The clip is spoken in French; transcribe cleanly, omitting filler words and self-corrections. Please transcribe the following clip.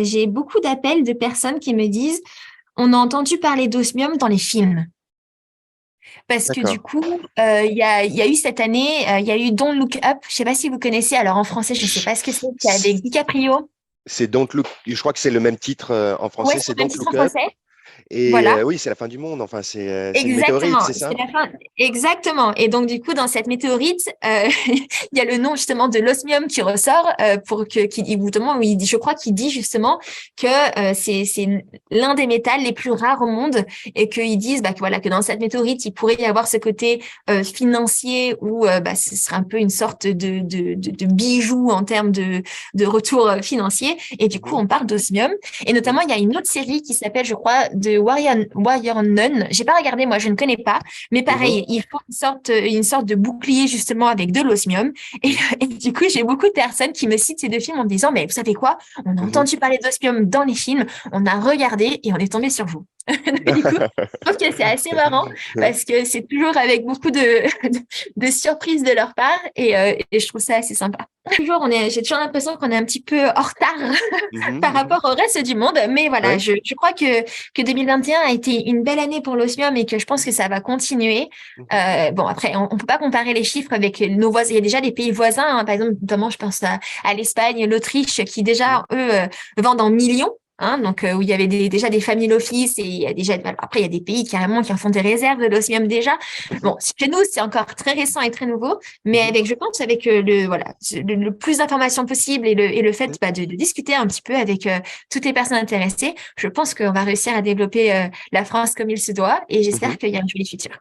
J'ai beaucoup d'appels de personnes qui me disent, on a entendu parler d'osmium dans les films. Parce que du D'accord. coup, il y a eu cette année, il y a eu Don't Look Up. Je sais pas si vous connaissez. Alors en français, je sais Ch- pas ce que c'est avec DiCaprio. C'est Don't Look. Je crois que c'est le même titre en Ouais, français, c'est c'est le même Don't titre en Look Up. français. Et Voilà. oui, c'est la fin du monde. Enfin, c'est une météorite, Exactement, c'est c'est ça? la fin. Exactement. Et donc, du coup, dans cette météorite, il y a le nom justement de l'osmium qui ressort pour justement, où il dit, je crois qu'il dit justement que c'est l'un des métals les plus rares au monde et qu'ils disent que voilà que dans cette météorite, il pourrait y avoir ce côté financier où ce serait un peu une sorte de bijou en termes de retour financier. Et du coup, Mhm, on parle d'osmium. Et mhm, notamment, il y a une autre série qui s'appelle, je crois, The Warrior Nun. J'ai pas regardé, moi, je ne connais pas. Mais mhm, pareil, il faut une sorte de bouclier, justement, avec de l'osmium. Et, mhm, et du coup, j'ai beaucoup de personnes qui me citent ces deux films en me disant, mais vous savez quoi? On a mhm. entendu parler d'osmium dans les films, on a regardé et on est tombé sur vous. Du coup, je trouve que c'est assez marrant parce que c'est toujours avec beaucoup de surprises de leur part et je trouve ça assez sympa. J'ai toujours l'impression qu'on est un petit peu en retard Mhm, par mhm. rapport au reste du monde. Mais voilà, Ouais. je crois que 2021 a été une belle année pour l'osmium et que je pense que ça va continuer. Mhm, Bon, après, on peut pas comparer les chiffres avec nos voisins. Il y a déjà des pays voisins, hein. Par exemple, notamment, je pense à l'Espagne, l'Autriche, qui mhm, déjà, eux, vendent en millions. Hein, donc, où il y avait déjà des family office et il y a déjà, après, il y a des pays carrément qui en font des réserves de l'osmium déjà. mhm, Bon, chez nous, c'est encore très récent et très nouveau, mais mhm, avec, je pense, avec voilà, le plus d'informations possible et le fait mhm. de discuter un petit peu avec toutes les personnes intéressées, je pense qu'on va réussir à développer la France comme il se doit et Mhm. j'espère qu'il y a un joli futur.